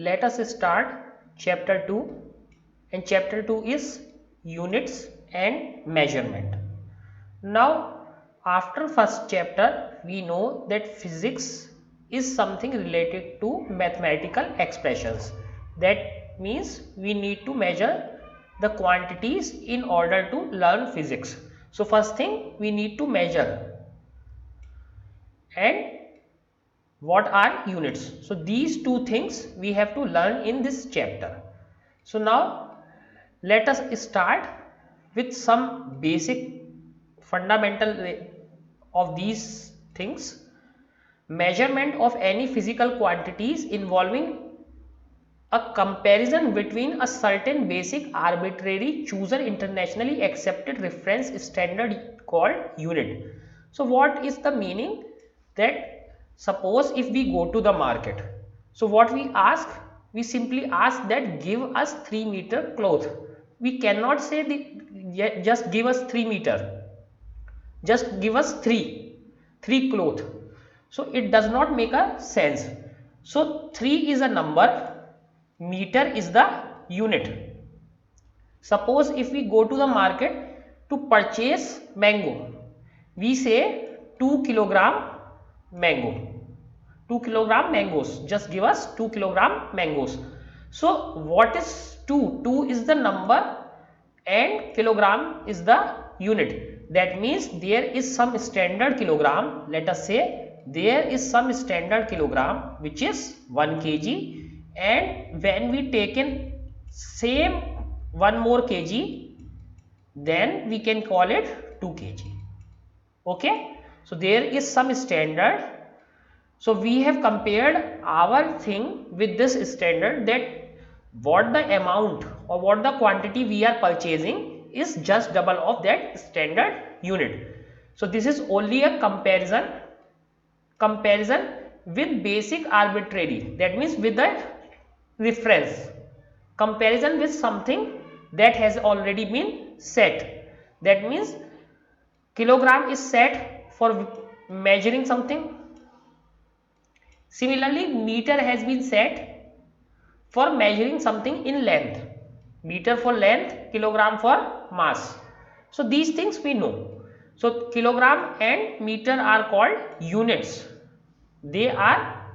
let us start chapter 2, and chapter 2 is units and measurement. Now after first chapter we know that physics is something related to mathematical expressions. That means we need to measure the quantities in order to learn physics. So first thing we need to measure, and what are units. So these two things we have to learn in this chapter. So now let us start with some basic fundamental of these things. Measurement of any physical quantities involving a comparison between a certain basic arbitrary chosen internationally accepted reference standard called unit. So what is the meaning? That suppose if we go to the market, so what we ask, we simply ask that give us 3-meter cloth. We cannot say just give us 3 meter, just give us three cloth. So it does not make a sense. So 3 is a number, meter is the unit. Suppose if we go to the market to purchase mango, we say 2 kilogram mango, 2 kilogram mangoes, just give us 2 kilogram mangoes. So what is 2? 2 is the number and kilogram is the unit. That means there is some standard kilogram. Let us say there is some standard kilogram which is 1 kg, and when we take in same one more kg, then we can call it 2 kg. Okay, so there is some standard. So we have compared our thing with this standard, that what the amount or what the quantity we are purchasing is just double of that standard unit. So this is only a comparison with basic arbitrary, that means with the reference, comparison with something that has already been set. That means kilogram is set for measuring something. Similarly, meter has been set for measuring something in length. Meter for length, kilogram for mass. So these things we know. So kilogram and meter are called units. They are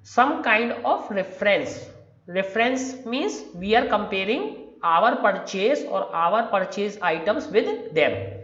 some kind of reference. Reference means we are comparing our purchase or our purchase items with them.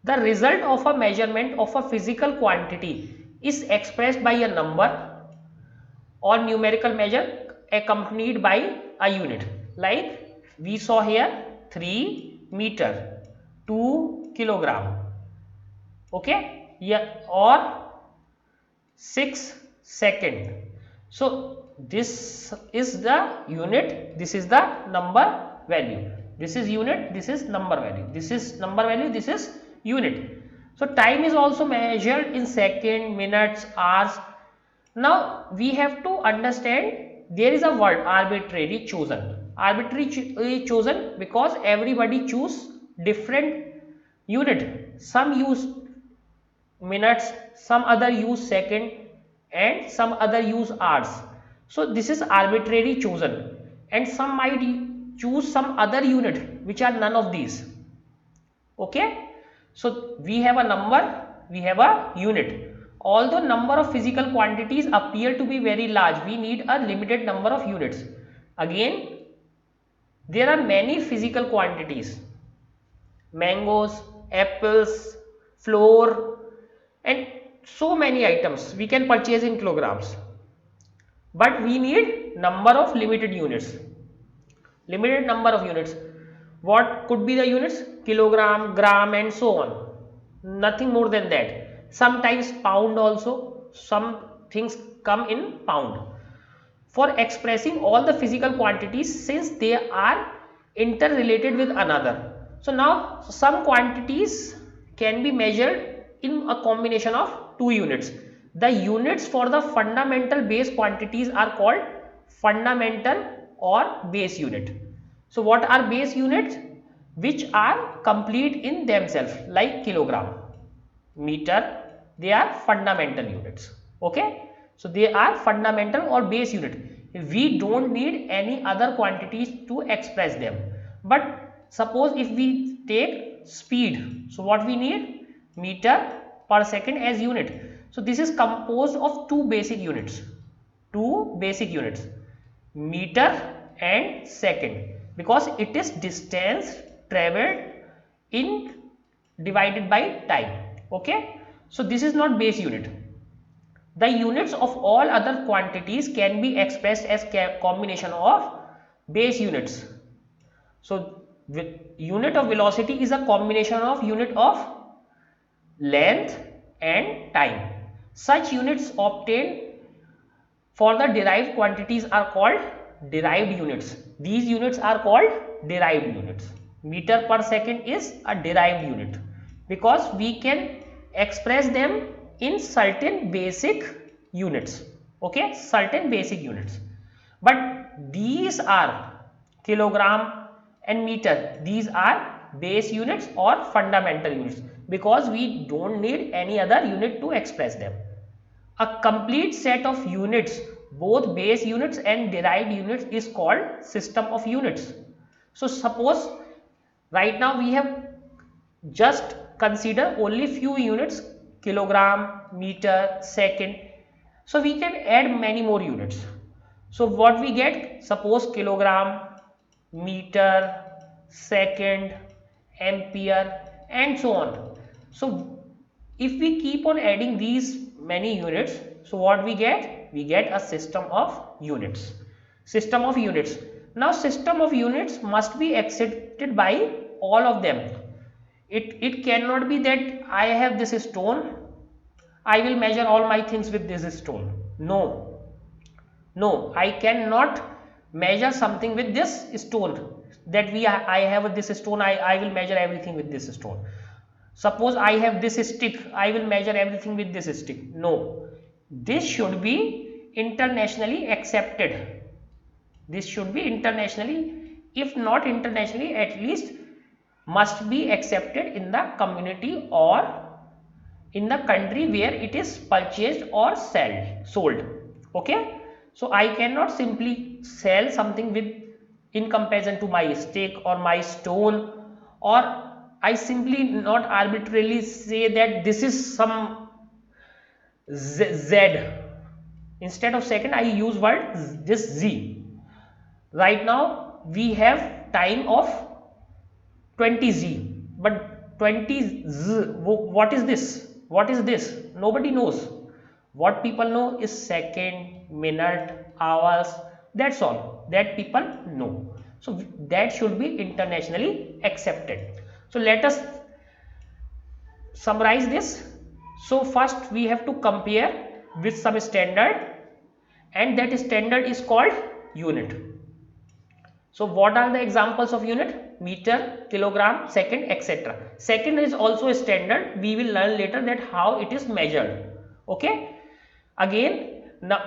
The result of a measurement of a physical quantity is expressed by a number or numerical measure accompanied by a unit. Like we saw here 3 meter, 2 kilogram, okay, yeah, or 6 second. So this is the unit, this is the number value, this is unit, this is number value, this is number value, this is unit. So time is also measured in second, minutes, hours. Now we have to understand there is a word arbitrary chosen. Arbitrary chosen because everybody choose different unit. Some use minutes, some other use second, and some other use hours. So this is arbitrary chosen, and some might choose some other unit which are none of these. Okay, so we have a number, we have a unit. Although number of physical quantities appear to be very large, we need a limited number of units. Again, there are many physical quantities: mangoes, apples, flour, and so many items we can purchase in kilograms. But we need number of limited units. Limited number of units. What could be the units? Kilogram, gram, and so on. Nothing more than that. Sometimes pound also. Some things come in pound. For expressing all the physical quantities, since they are interrelated with another. So now some quantities can be measured in a combination of two units. The units for the fundamental base quantities are called fundamental or base unit. So what are base units? Which are complete in themselves, like kilogram, meter, they are fundamental units. Okay, so they are fundamental or base unit. we don't need any other quantities to express them. But suppose if we take speed, so what we need? Meter per second as unit. So this is composed of two basic units, meter and second, because it is distance traveled in divided by time. Okay, so this is not base unit. The units of all other quantities can be expressed as combination of base units. So unit of velocity is a combination of unit of length and time. Such units obtained for the derived quantities are called derived units. These units are called derived units. Meter per second is a derived unit because we can express them in certain basic units. Okay, certain basic units. But these are kilogram and meter. These are base units or fundamental units because we don't need any other unit to express them. A complete set of units, both base units and derived units, is called system of units. So suppose right now we have just consider only few units, kilogram, meter, second. So we can add many more units. So what we get? Suppose kilogram, meter, second, ampere, and so on. So if we keep on adding these many units, so what we get? We get a system of units. System of units. Now system of units must be accepted by all of them. It cannot be that I have this stone, I will measure all my things with this stone. No, I cannot measure something with this stone. That I have this stone, I will measure everything with this stone. Suppose I have this stick, I will measure everything with this stick. No, this should be internationally accepted. This should be internationally, if not internationally, at least must be accepted in the community or in the country where it is purchased or sold. Okay, so I cannot simply sell something with in comparison to my stick or my stone, or I simply not arbitrarily say that this is some z. Instead of second I use word this z. Right now we have time of 20z, but 20z, what is this? What is this? Nobody knows. What people know is second, minute, hours, that's all that people know. So that should be internationally accepted. So let us summarize this. So first we have to compare with some standard, and that standard is called unit. So what are the examples of unit? Meter, kilogram, second, etc. Second is also a standard. We will learn later that how it is measured. Okay. Again, now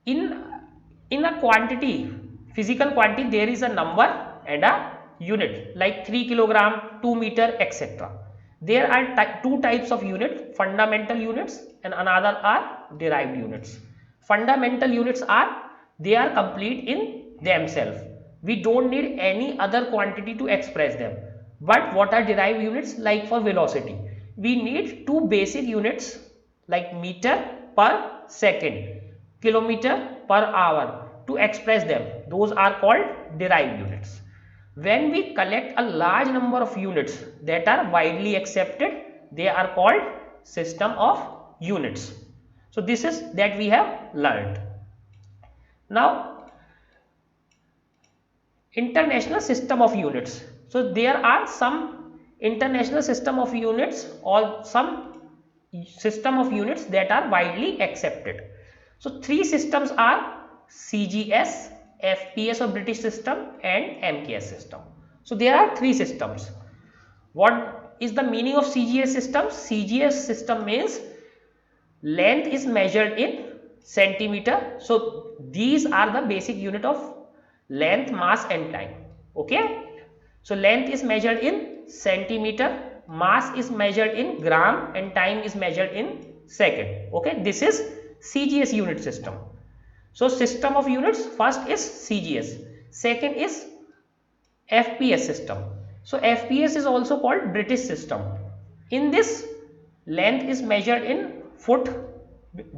in a quantity, physical quantity, there is a number and a unit like 3 kilogram, 2 meter, etc. There are two types of unit, fundamental units and another are derived units. Fundamental units are, they are complete in themselves. We don't need any other quantity to express them. But what are derived units? Like for velocity, we need two basic units like meter per second, kilometer per hour to express them. Those are called derived units. When we collect a large number of units that are widely accepted, they are called system of units. So this is that we have learned. Now international system of units. So there are some international system of units or some system of units that are widely accepted. So three systems are CGS, FPS or British system, and MKS system. So there are three systems. What is the meaning of CGS system? CGS system means length is measured in centimeter. So these are the basic unit of length, mass and time. Okay, so length is measured in centimeter, mass is measured in gram and time is measured in second. Okay, this is CGS unit system. So system of units, first is CGS, second is FPS system. So FPS is also called British system. In this, length is measured in foot.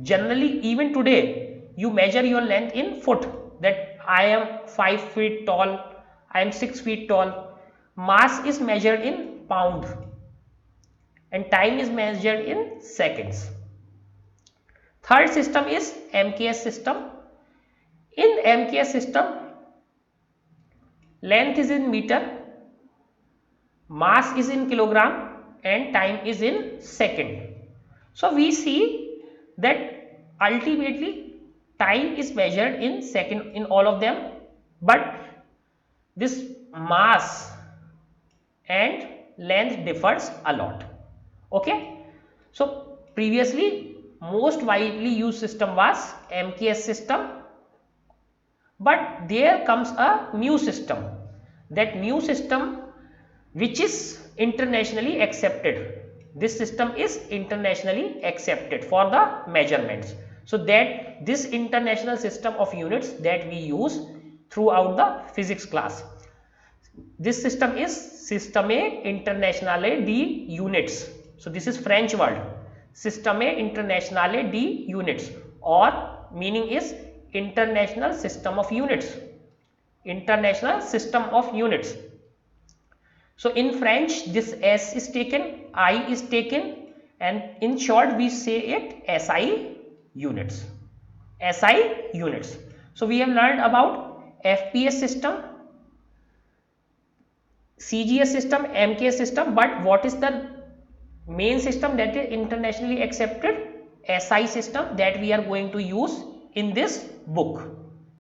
Generally, even today, you measure your length in foot, that I am 5 feet tall, I am 6 feet tall. Mass is measured in pound and time is measured in seconds. Third system is MKS system. In MKS system, length is in meter, mass is in kilogram and time is in second. So we see that ultimately time is measured in second in all of them, but this mass and length differs a lot. Okay, so previously most widely used system was MKS system, but there comes a new system. That new system which is internationally accepted. This system is internationally accepted for the measurements. So that this international system of units that we use throughout the physics class. This system is Système Internationale des Units. So this is French word. Système Internationale des Units, or meaning is International System of Units. International System of Units. So in French, this S is taken, I is taken, and in short we say it SI units. SI units. So we have learned about FPS system, CGS system, MKS system, but what is the main system that is internationally accepted? SI system that we are going to use in this book.